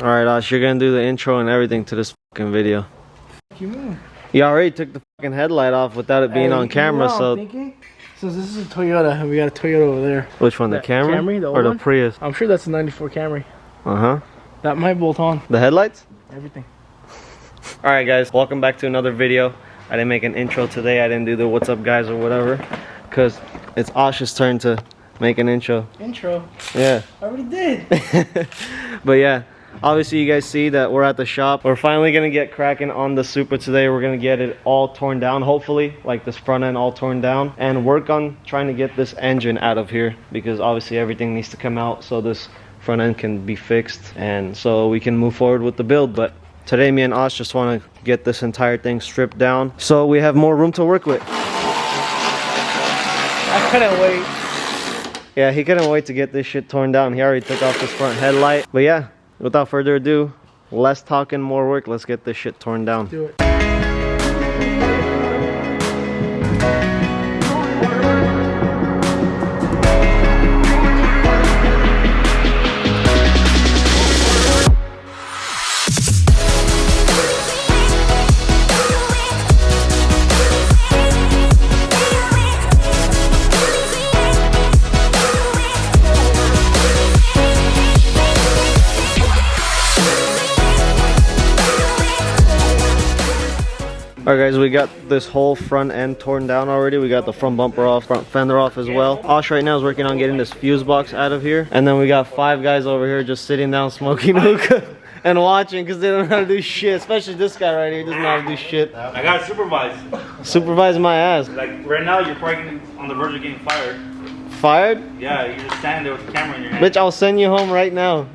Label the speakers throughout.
Speaker 1: Alright, Ash, you're gonna do the intro and everything to this fucking video.
Speaker 2: What you mean?
Speaker 1: You already took the fucking headlight off without it being on camera, so...
Speaker 2: So this is a Toyota, and we got a Toyota over there.
Speaker 1: Which one, the Camry?
Speaker 2: Camry, the old
Speaker 1: or the
Speaker 2: one?
Speaker 1: Prius?
Speaker 2: I'm sure that's a 94 Camry.
Speaker 1: Uh-huh.
Speaker 2: That might bolt on.
Speaker 1: The headlights?
Speaker 2: Everything.
Speaker 1: Alright guys, welcome back to another video. I didn't make an intro today. I didn't do the what's up guys or whatever, because it's Ash's turn to make an intro.
Speaker 2: Intro?
Speaker 1: Yeah.
Speaker 2: I already did.
Speaker 1: But yeah, obviously you guys see that we're at the shop. We're finally gonna get cracking on the Supra today. We're gonna get it all torn down, hopefully, like this front end all torn down, and work on trying to get this engine out of here, because obviously everything needs to come out so this front end can be fixed and so we can move forward with the build. But today me and Ash just want to get this entire thing stripped down so we have more room to work with.
Speaker 2: I couldn't wait.
Speaker 1: Yeah, he couldn't wait to get this shit torn down. He already took off this front headlight. But yeah, without further ado, less talking, more work. Let's get this shit torn down.
Speaker 2: Do it.
Speaker 1: Alright guys, we got this whole front end torn down already. We got the front bumper off, front fender off as well. Ash right now is working on getting this fuse box out of here. And then we got 5 guys over here just sitting down smoking hookah and watching because they don't know how to do shit. Especially this guy right here, doesn't know how to do shit.
Speaker 3: I gotta supervise.
Speaker 1: Supervise my ass.
Speaker 3: Like right now, you're probably on the verge of getting fired.
Speaker 1: Fired?
Speaker 3: Yeah, you're just standing there with the camera in your hand.
Speaker 1: Bitch, I'll send you home right now.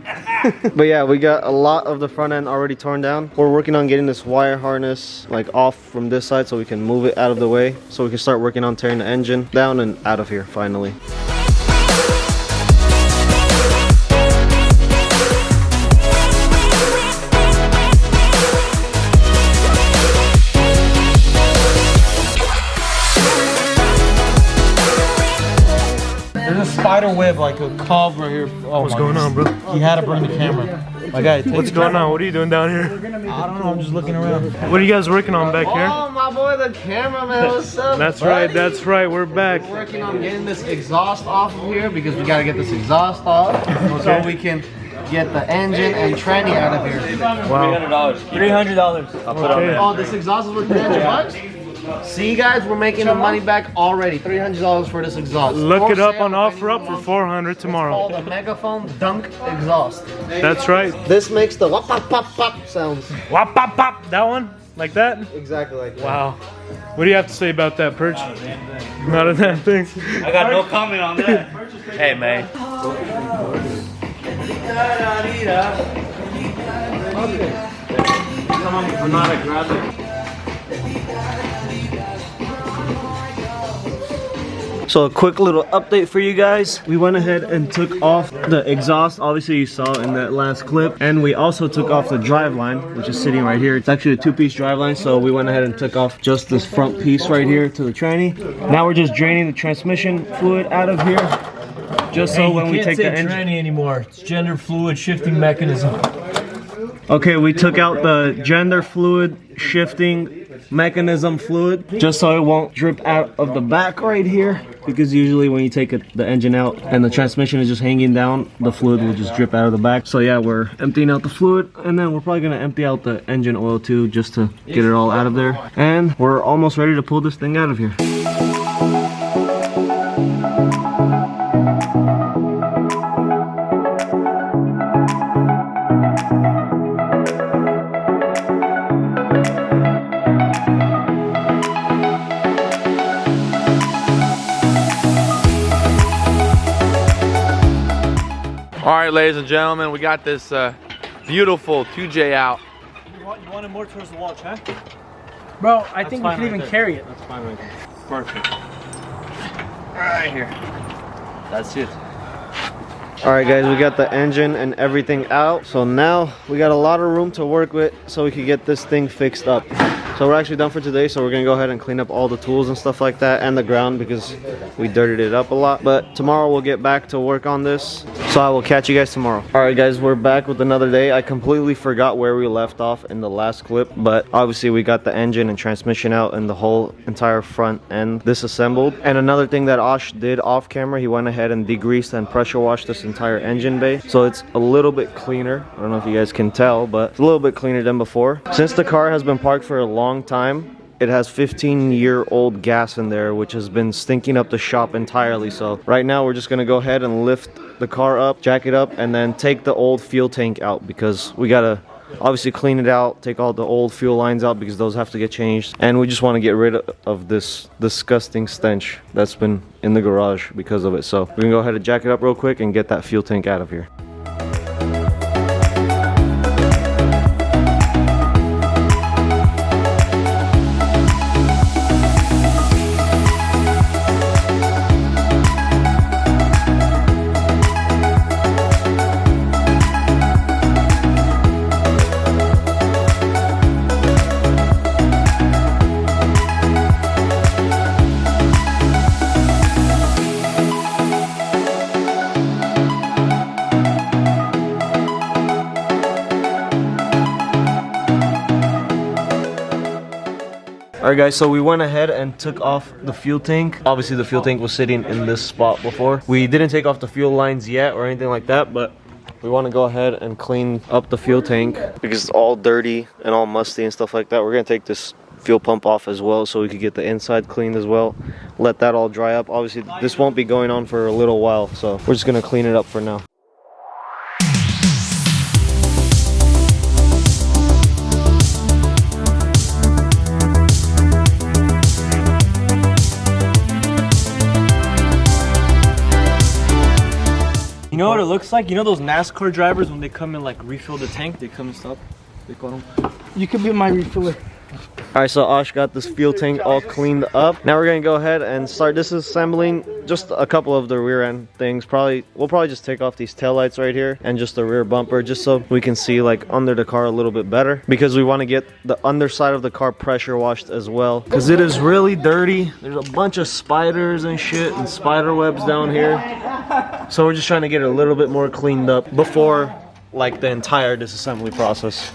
Speaker 1: But yeah, we got a lot of the front end already torn down. We're working on getting this wire harness like off from this side so we can move it out of the way, so we can start working on tearing the engine down and out of here finally.
Speaker 4: There's a spider web, like a cove right here. Oh,
Speaker 5: what's going on, bro?
Speaker 4: He had to bring the camera. My guy,
Speaker 5: what's going on? What are you doing down here?
Speaker 4: I don't know. I'm just looking around.
Speaker 5: What are you guys working on back here?
Speaker 1: Oh, my boy, the cameraman. What's up?
Speaker 5: That's right. That's right. We're back.
Speaker 4: We're working on getting this exhaust off of here because we gotta get this exhaust off so we can get the engine and tranny out of here.
Speaker 5: Wow.
Speaker 3: $300. I'll put on there.
Speaker 4: Oh, this exhaust is worth $300? See, guys, we're making the money back already. $300 for this exhaust.
Speaker 5: Look it up on
Speaker 4: offer
Speaker 5: OfferUp for 400 tomorrow.
Speaker 4: Called a Megaphone Dunk exhaust.
Speaker 5: That's right.
Speaker 1: This makes the wop pop pop pop sounds.
Speaker 5: Wop pop pop. That one? Like that?
Speaker 1: Exactly like that.
Speaker 5: Wow. What do you have to say about that, Perch? Not a damn thing.
Speaker 3: I got no comment on that. Hey, man.
Speaker 1: Come on, Renata, grab it. So a quick little update for you guys. We went ahead and took off the exhaust, obviously you saw in that last clip. And we also took off the driveline, which is sitting right here. It's actually a 2-piece driveline, so we went ahead and took off just this front piece right here to the tranny. Now we're just draining the transmission fluid out of here. Just so when we take the engine...
Speaker 6: tranny anymore. It's gender fluid shifting mechanism.
Speaker 1: Okay, we took out the gender fluid shifting mechanism fluid just so it won't drip out of the back right here, because usually when you take the engine out and the transmission is just hanging down, the fluid will just drip out of the back. So yeah, we're emptying out the fluid, and then we're probably gonna empty out the engine oil too, just to get it all out of there. And we're almost ready to pull this thing out of here.
Speaker 7: All right, ladies and gentlemen, we got this beautiful 2J out.
Speaker 6: You want it more towards the watch, huh?
Speaker 2: Bro, I think we can even carry it.
Speaker 1: That's fine right there.
Speaker 3: Perfect. Right here. That's it.
Speaker 1: Alright guys, we got the engine and everything out. So now we got a lot of room to work with so we can get this thing fixed up. So we're actually done for today, so we're gonna go ahead and clean up all the tools and stuff like that and the ground because we dirtied it up a lot. But tomorrow we'll get back to work on this, so I will catch you guys tomorrow. All right guys, we're back with another day. I completely forgot where we left off in the last clip, but obviously we got the engine and transmission out and the whole entire front end disassembled. And another thing that Osh did off camera, he went ahead and degreased and pressure washed this entire engine bay, so it's a little bit cleaner. I don't know if you guys can tell, but it's a little bit cleaner than before. Since the car has been parked for a long time, it has 15-year-old gas in there, which has been stinking up the shop entirely. So right now we're just gonna go ahead and lift the car up, jack it up, and then take the old fuel tank out because we gotta obviously clean it out, take all the old fuel lines out because those have to get changed, and we just want to get rid of this disgusting stench that's been in the garage because of it. So we're gonna go ahead and jack it up real quick and get that fuel tank out of here. Alright guys, so we went ahead and took off the fuel tank. Obviously the fuel tank was sitting in this spot before. We didn't take off the fuel lines yet or anything like that, but we want to go ahead and clean up the fuel tank because it's all dirty and all musty and stuff like that. We're going to take this fuel pump off as well so we could get the inside cleaned as well. Let that all dry up. Obviously this won't be going on for a little while, so we're just going to clean it up for now.
Speaker 6: You know what it looks like? You know those NASCAR drivers when they come and like refill the tank? They come and stop. They call them.
Speaker 2: You could be my refiller.
Speaker 1: Alright, so Osh got this fuel tank all cleaned up. Now we're gonna go ahead and start disassembling just a couple of the rear end things. We'll probably just take off these taillights right here and just the rear bumper, just so we can see like under the car a little bit better, because we want to get the underside of the car pressure washed as well, because it is really dirty. There's a bunch of spiders and shit and spider webs down here, so we're just trying to get it a little bit more cleaned up before like the entire disassembly process.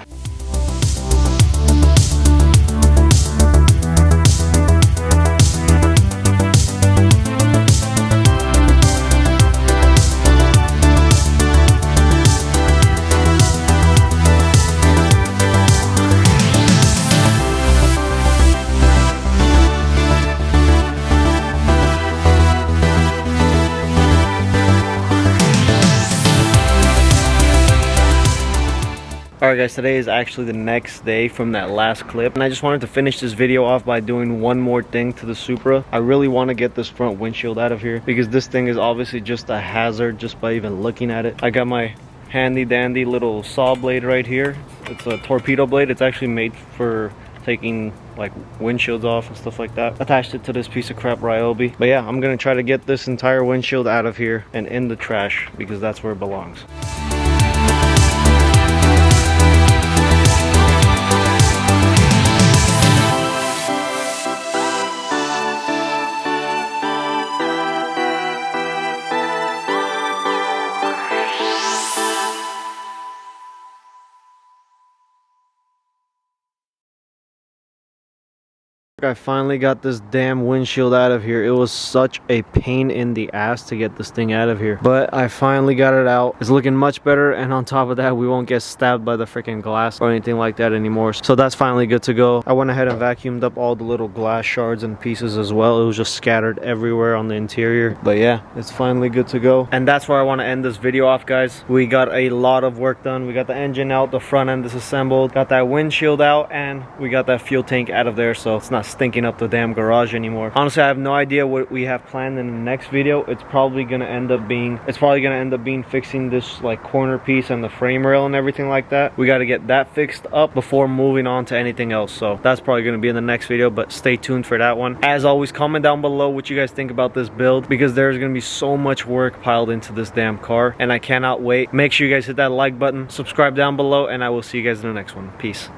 Speaker 1: Alright guys, today is actually the next day from that last clip, and I just wanted to finish this video off by doing one more thing to the Supra. I really want to get this front windshield out of here because this thing is obviously just a hazard just by even looking at it. I got my handy dandy little saw blade right here. It's a torpedo blade. It's actually made for taking like windshields off and stuff like that. Attached it to this piece of crap Ryobi. But yeah, I'm gonna try to get this entire windshield out of here and in the trash because that's where it belongs. I finally got this damn windshield out of here. It was such a pain in the ass to get this thing out of here, but I finally got it out. It's looking much better, and on top of that, we won't get stabbed by the freaking glass or anything like that anymore, so that's finally good to go. I went ahead and vacuumed up all the little glass shards and pieces as well. It was just scattered everywhere on the interior, but yeah, it's finally good to go. And that's where I want to end this video off, guys. We got a lot of work done. We got the engine out, the front end disassembled, got that windshield out, and we got that fuel tank out of there, so it's not stinking up the damn garage anymore. Honestly, I have no idea what we have planned in the next video. It's probably gonna end up being fixing this like corner piece and the frame rail and everything like that. We got to get that fixed up before moving on to anything else, so that's probably gonna be in the next video, but stay tuned for that one. As always, comment down below what you guys think about this build, because there's gonna be so much work piled into this damn car and I cannot wait. Make sure you guys hit that like button, subscribe down below, and I will see you guys in the next one. Peace.